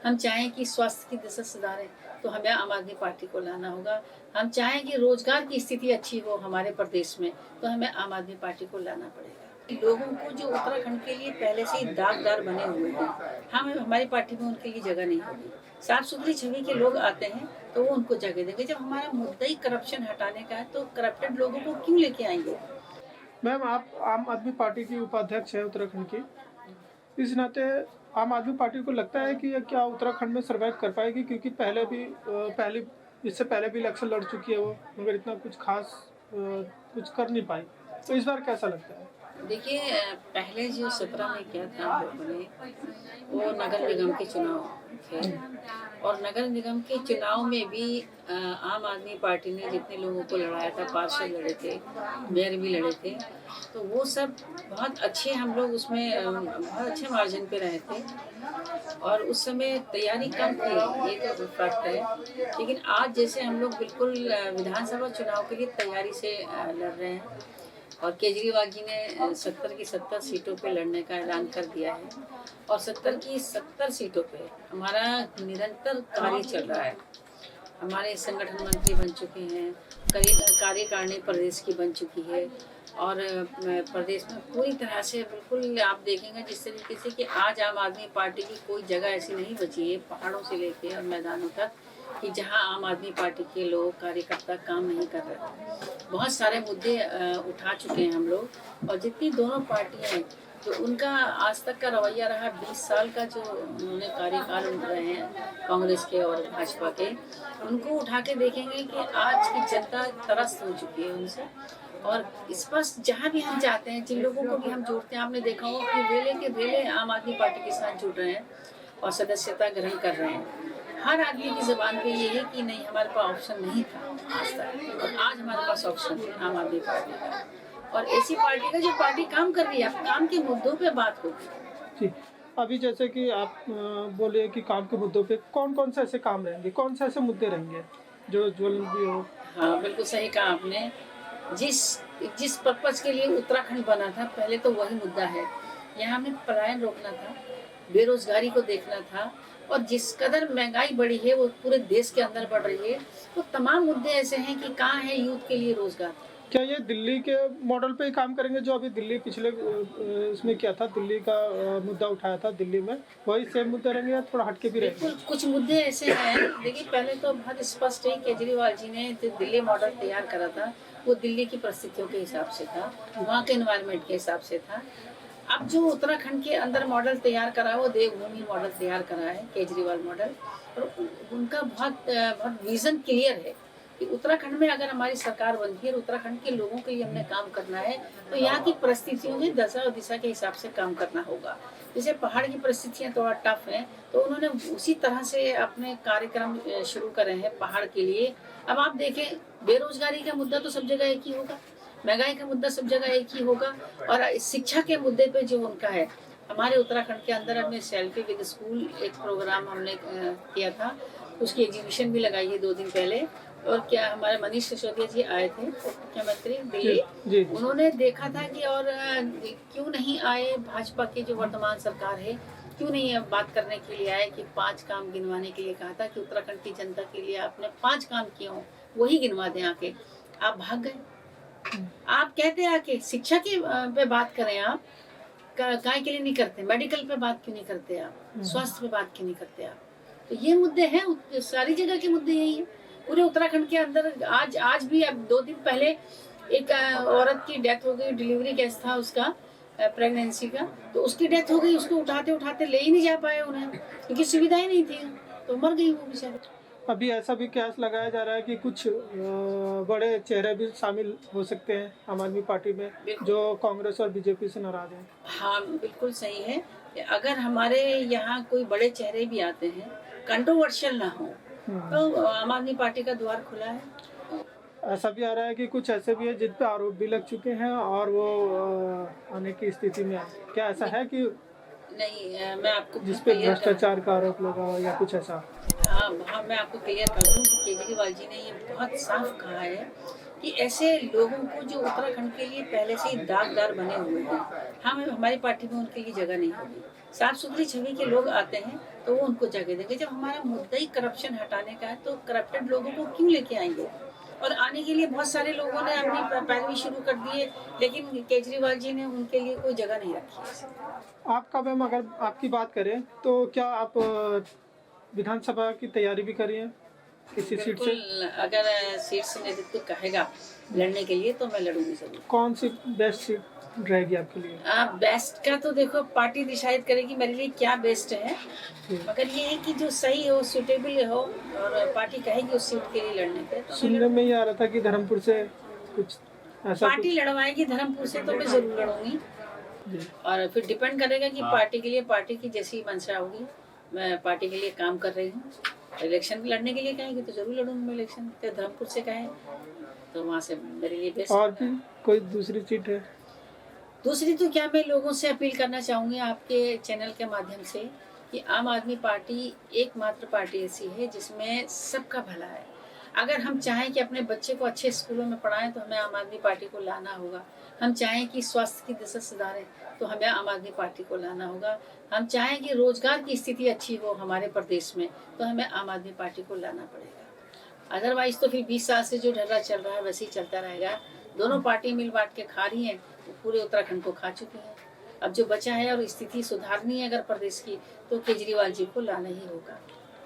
हम चाहें कि स्वास्थ्य की दशा सुधारें तो हमें आम आदमी पार्टी को लाना होगा। हम चाहें कि रोजगार की स्थिति अच्छी हो हमारे प्रदेश में तो हमें आम आदमी पार्टी को लाना पड़ेगा। लोगों को जो उत्तराखंड के लिए पहले से ही दागदार बने हुए हैं, हम हमारी पार्टी में उनके लिए जगह नहीं होगी। साफ सुथरी छवि के लोग आते हैं तो वो उनको जगह देंगे। जब हमारा मुद्दा ही करप्शन हटाने का है तो करप्टेड लोगों को क्यों लेके आएंगे। मैम, आप आम आदमी पार्टी की उपाध्यक्ष हैं उत्तराखंड की। इस नाते आम आदमी पार्टी को लगता है कि ये क्या उत्तराखंड में सर्वाइव कर पाएगी? क्योंकि इससे पहले भी इलेक्शन लड़ चुकी है वो, मगर इतना कुछ खास कुछ कर नहीं पाई। तो इस बार कैसा लगता है? देखिए, पहले जो 17 में किया था हम लोगों ने, वो नगर निगम के चुनाव थे और नगर निगम के चुनाव में भी आम आदमी पार्टी ने जितने लोगों को लड़ाया था, पार्षद लड़े थे, मेयर भी लड़े थे, तो वो सब बहुत अच्छे, हम लोग उसमें बहुत अच्छे मार्जिन पे रहे थे और उस समय तैयारी कम थी, ये तो फैक्ट है। लेकिन आज जैसे हम लोग बिल्कुल विधानसभा चुनाव के लिए तैयारी से लड़ रहे हैं और केजरीवाल जी ने 70 की 70 सीटों पे लड़ने का ऐलान कर दिया है और 70 की 70 सीटों पे हमारा निरंतर कार्य चल रहा है। हमारे संगठन मंत्री बन चुके हैं, कार्यकारिणी प्रदेश की बन चुकी है और प्रदेश में पूरी तरह से बिल्कुल आप देखेंगे जिस तरीके से कि आज आम आदमी पार्टी की कोई जगह ऐसी नहीं बची है, पहाड़ों से लेके और मैदानों तक, कि जहां आम आदमी पार्टी के लोग कार्यकर्ता काम नहीं कर रहे। बहुत सारे मुद्दे उठा चुके हैं हम लोग और जितनी दोनों पार्टियां हैं तो उनका आज तक का रवैया रहा, 20 साल का जो उन्होंने कार्यकाल रहे हैं कांग्रेस के और भाजपा के, उनको उठा के देखेंगे कि आज की जनता त्रस्त हो चुकी है उनसे। और स्पष्ट जहाँ भी हम जाते हैं, जिन लोगों को भी हम जोड़ते हैं, आपने देखा हो कि वेले के वेले आम आदमी पार्टी के साथ जुड़ रहे हैं और सदस्यता ग्रहण कर रहे हैं। हर आदमी की ज़बान पे ये है कि नहीं, हमारे पास ऑप्शन नहीं था आज तक और आज हमारे पास ऑप्शन है आम आदमी पार्टी का और ऐसी पार्टी का जो पार्टी काम कर रही है, काम के मुद्दों पे बात होगी। जी, अभी जैसे कि आप बोले कि काम के मुद्दों पे कौन-कौन से ऐसे काम रहेंगे? कौन से ऐसे मुद्दे रहेंगे जो ज्वलन भी हो? हाँ, बिल्कुल सही कहा आपने। जिस जिस पर्पज़ के लिए उत्तराखंड बना था, पहले तो वही मुद्दा है। यहाँ हमें पलायन रोकना था, बेरोज़गारी को देखना था और जिस कदर महँगाई बढ़ी है, वो पूरे देश के अंदर बढ़ रही है। तो तमाम मुद्दे ऐसे हैं कि कहाँ है यूथ के लिए रोज़गार। क्या ये दिल्ली के मॉडल पे ही काम करेंगे जो अभी दिल्ली पिछले इसमें किया था, दिल्ली का मुद्दा उठाया था दिल्ली में, वही सेम मुद्दे रहेंगे या थोड़ा हटके भी रहेंगे? बिल्कुल, कुछ मुद्दे ऐसे हैं। देखिए, पहले तो बहुत स्पष्ट है, केजरीवाल जी ने जो दिल्ली मॉडल तैयार करा था, वो दिल्ली की परिस्थितियों के हिसाब से था, वहाँ के एनवायरनमेंट के हिसाब से था। अब जो उत्तराखंड के अंदर मॉडल तैयार करा है, वो देवभूमि मॉडल तैयार करा है, केजरीवाल मॉडल। और उनका बहुत विज़न क्लियर है कि उत्तराखंड में अगर हमारी सरकार बनती है और उत्तराखंड के लोगों के लिए हमने काम करना है, तो यहाँ की परिस्थितियों की दशा और दिशा के हिसाब से काम करना होगा। जैसे पहाड़ की परिस्थितियाँ थोड़ा टफ हैं, तो उन्होंने उसी तरह से अपने कार्यक्रम शुरू करे हैं पहाड़ के लिए। अब आप देखें, बेरोज़गारी का मुद्दा तो सब जगह एक ही होगा, महँगाई का मुद्दा सब जगह एक ही होगा और शिक्षा के मुद्दे पे जो उनका है, हमारे उत्तराखंड के अंदर हमने सेल्फी विद स्कूल एक प्रोग्राम हमने किया था, उसकी एग्जीबिशन भी लगाई है 2 दिन पहले। और क्या हमारे मनीष सिसोदिया जी आए थे, मुख्यमंत्री दिल्ली, जी। उन्होंने देखा था कि और क्यों नहीं आए भाजपा की जो वर्तमान सरकार है, क्यों नहीं अब बात करने के लिए आए कि 5 काम गिनवाने के लिए कहा था कि उत्तराखंड की जनता के लिए आपने 5 काम किए हों, वही गिनवा दें आके। आप भाग गए। आप कहते हैं आके शिक्षा की पे बात करें आप, काय के लिए नहीं करते? मेडिकल पे बात क्यों नहीं करते आप? स्वास्थ्य पे बात क्यों नहीं करते आप? तो ये मुद्दे हैं, सारी जगह के मुद्दे यही हैं। पूरे उत्तराखंड के अंदर आज भी, अब 2 दिन पहले एक औरत की डेथ हो गई, डिलीवरी केस था उसका, प्रेगनेंसी का, तो उसकी डेथ हो गई, उसको उठाते-उठाते ले ही नहीं जा पाए उन्हें, क्योंकि सुविधाएँ नहीं थी, तो मर गई वो बेचारी। अभी ऐसा भी कयास लगाया जा रहा है कि कुछ बड़े चेहरे भी शामिल हो सकते हैं आम आदमी पार्टी में, जो कांग्रेस और बीजेपी से नाराज हैं। हाँ, बिल्कुल सही है कि अगर हमारे यहाँ कोई बड़े चेहरे भी आते हैं, कंट्रोवर्शियल ना हो, तो आम आदमी पार्टी का द्वार खुला है। ऐसा भी आ रहा है कि कुछ ऐसे भी है जिन पे आरोप भी लग चुके हैं और वो आने की स्थिति में है। क्या ऐसा है कि नहीं, मैं आपको जिस पे क्लियर कर भ्रष्टाचार का आरोप लगा हो या कुछ ऐसा? हाँ, हाँ, मैं आपको क्लियर कर दूँ कि केजरीवाल जी ने ये बहुत साफ कहा है कि ऐसे लोगों को जो उत्तराखंड के लिए पहले से ही दागदार बने हुए हैं, हम हमारी पार्टी में उनके लिए जगह नहीं होगी। साफ सुथरी छवि के लोग आते हैं तो तो वो उनको जगह देंगे। जब हमारा मुद्दा ही करप्शन हटाने का है तो करप्टेड लोगों को क्यों लेके आएंगे? और आने के लिए बहुत सारे लोगों ने अपनी पैरवी शुरू कर दी है, लेकिन केजरीवाल जी ने उनके लिए कोई जगह नहीं रखी है। आपका मैम अगर आपकी बात करें तो क्या आप विधानसभा की तैयारी भी कर रही हैं किसी सीट से? बिल्कुल, अगर सीट से नेतृत्व कहेगा लड़ने के लिए तो मैं लड़ूंगी जरूर। कौन सी बेस्ट सीट रहेगी आपके लिए? बेस्ट का तो देखो पार्टी डिसाइड करेगी मेरे लिए क्या बेस्ट है, मगर ये है कि जो सही हो, सुटेबल हो, और पार्टी कहेगी उस सीट के लिए लड़ने पे तो मैं सुनने में ही आ रहा था कि धर्मपुर से कुछ ऐसा पार्टी लड़वाएगी धर्मपुर से तो मैं जरूर लड़ूंगी। जी। और फिर डिपेंड करेगा कि पार्टी के लिए पार्टी की जैसी मंशा होगी। मैं पार्टी के लिए काम कर रही हूँ, इलेक्शन लड़ने के लिए कहेंगे तो जरूर लड़ूंगी मैं इलेक्शन। तो धर्मपुर से कहे तो वहाँ से मेरे लिए बेस्ट। और भी कोई दूसरी सीट है? दूसरी तो क्या, मैं लोगों से अपील करना चाहूँगी आपके चैनल के माध्यम से कि आम आदमी पार्टी एकमात्र पार्टी ऐसी है जिसमें सबका भला है। अगर हम चाहें कि अपने बच्चे को अच्छे स्कूलों में पढ़ाएं तो हमें आम आदमी पार्टी को लाना होगा। हम चाहें कि स्वास्थ्य की दिशा सुधारें तो हमें आम आदमी पार्टी को लाना होगा। हम चाहें कि रोजगार की स्थिति अच्छी हो हमारे प्रदेश में तो हमें आम आदमी पार्टी को लाना पड़ेगा। अदरवाइज तो फिर 20 साल से जो ढर्रा चल रहा है वैसे ही चलता रहेगा। दोनों पार्टी मिल बांट के खा रही हैं, वो पूरे उत्तराखंड को खा चुकी हैं। अब जो बचा है और स्थिति सुधारनी है अगर प्रदेश की तो केजरीवाल जी को लाना ही होगा।